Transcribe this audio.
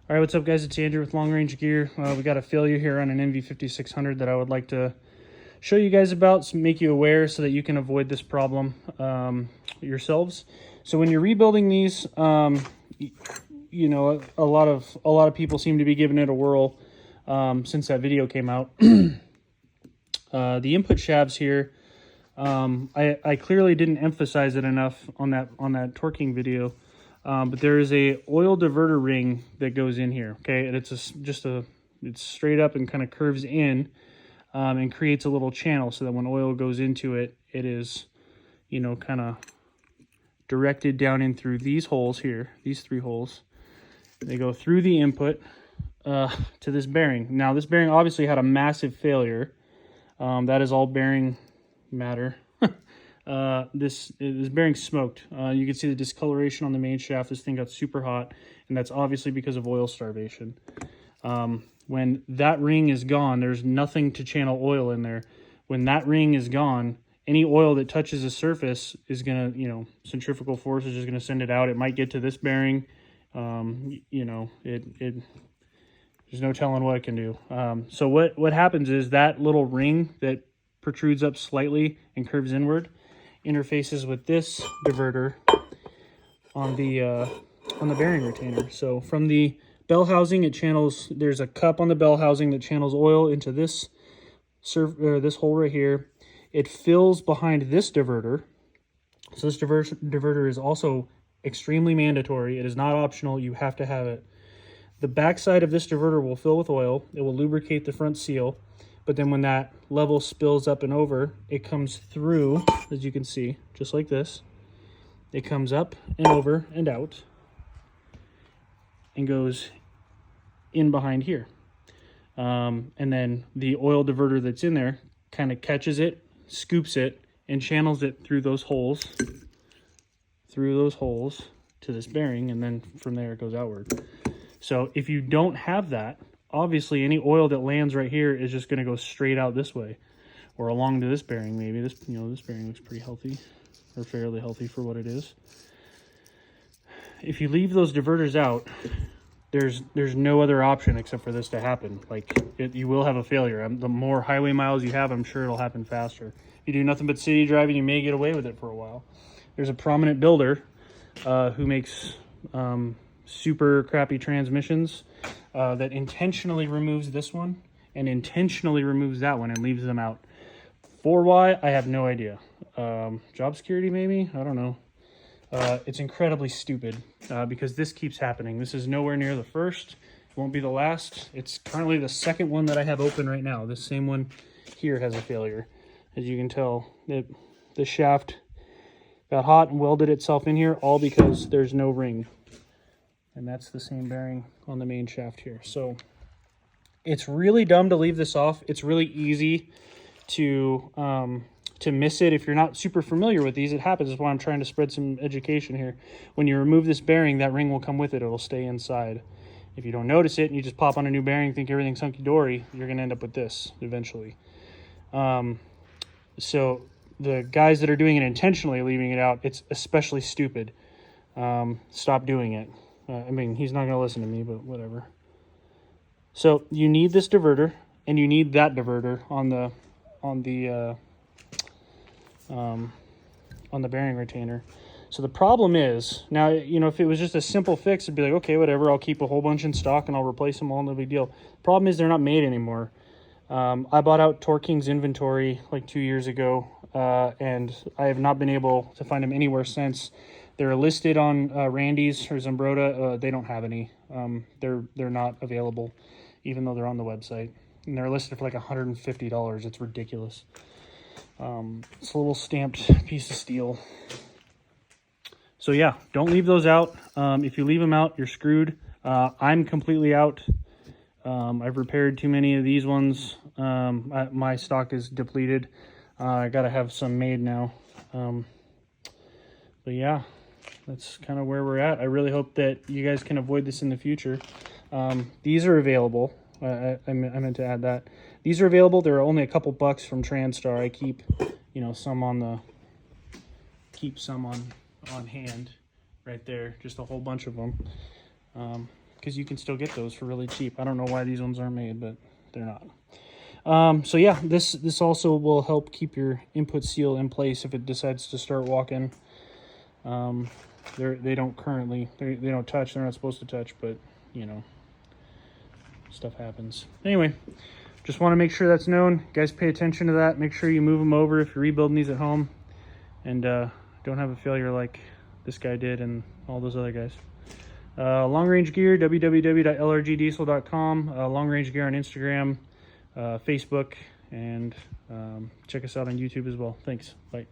All right, what's up, guys? It's Andrew with Long Range Gear. We got a failure here on an NV5600 that I would like to show you guys about, so make you aware so that you can avoid this problem yourselves. So when you're rebuilding these, you know, a lot of people seem to be giving it a whirl since that video came out. The input shafts here, I clearly didn't emphasize it enough on that torquing video. But there is a oil diverter ring that goes in here, okay? And it's it's straight up and kind of curves in and creates a little channel so that when oil goes into it, it is, you know, kind of directed down in through these holes here, these 3 holes. They go through the input to this bearing. Now, this bearing obviously had a massive failure. That is all bearing matter. This bearing smoked. You can see the discoloration on the main shaft. This thing got super hot, and that's obviously because of oil starvation. When that ring is gone, there's nothing to channel oil in there. When that ring is gone, any oil that touches the surface is gonna, you know, centrifugal force is just gonna send it out. It might get to this bearing. You know, there's no telling what it can do. So what happens is that little ring that protrudes up slightly and curves inward interfaces with this diverter on the bearing retainer. So from the bell housing, it channels, there's a cup on the bell housing that channels oil into this this hole right here. It fills behind this diverter. So this diverter is also extremely mandatory. It is not optional. You have to have it. The backside of this diverter will fill with oil. It will lubricate the front seal. But then when that level spills up and over, it comes through, as you can see, just like this. It comes up and over and out and goes in behind here. And then the oil diverter that's in there kind of catches it, scoops it, and channels it through those holes to this bearing, and then from there it goes outward. So if you don't have that, obviously any oil that lands right here is just going to go straight out this way or along to this bearing. Maybe this, you know, this bearing looks pretty healthy or fairly healthy for what it is. If you leave those diverters out, there's no other option except for this to happen. Like, you will have a failure. The more highway miles you have, I'm sure it'll happen faster. If you do nothing but city driving, you may get away with it for a while. There's a prominent builder who makes super crappy transmissions that intentionally removes this one and intentionally removes that one and leaves them out. For why, I have no idea. Job security, maybe? I don't know. It's incredibly stupid because this keeps happening. This is nowhere near the first. It won't be the last. It's currently the second one that I have open right now. This same one here has a failure. As you can tell, the shaft got hot and welded itself in here, all because there's no ring. And that's the same bearing on the main shaft here. So it's really dumb to leave this off. It's really easy to miss it if you're not super familiar with these. It happens. That's why I'm trying to spread some education here. When you remove this bearing, that ring will come with it. It'll stay inside. If you don't notice it and you just pop on a new bearing, think everything's hunky-dory, you're going to end up with this eventually. So the guys that are doing it intentionally, leaving it out, it's especially stupid. Stop doing it. I mean, he's not going to listen to me, but whatever. So you need this diverter, and you need that diverter on the bearing retainer. So the problem is, now, you know, if it was just a simple fix, it'd be like, okay, whatever, I'll keep a whole bunch in stock and I'll replace them all, no big deal. The problem is they're not made anymore. I bought out Torking's inventory like 2 years ago, and I have not been able to find them anywhere since. They're listed on Randy's or Zambroda. They don't have any. They're not available, even though they're on the website. And they're listed for like $150. It's ridiculous. It's a little stamped piece of steel. So yeah, don't leave those out. If you leave them out, you're screwed. I'm completely out. I've repaired too many of these ones. My stock is depleted. I gotta have some made now. But yeah, that's kind of where we're at. I really hope that you guys can avoid this in the future. These are available. I meant to add that. These are available. There are only a couple bucks from Transtar. I keep, you know, some on hand right there. Just a whole bunch of them. because you can still get those for really cheap. I don't know why these ones aren't made, but they're not. So yeah, this also will help keep your input seal in place if it decides to start walking. They don't touch. They're not supposed to touch, but you know, stuff happens. Anyway, just want to make sure that's known. You guys pay attention to that. Make sure you move them over if you're rebuilding these at home, and don't have a failure like this guy did and all those other guys. Long range gear, www.lrgdiesel.com. Long range gear on Instagram, Facebook, and check us out on YouTube as well. Thanks. Bye.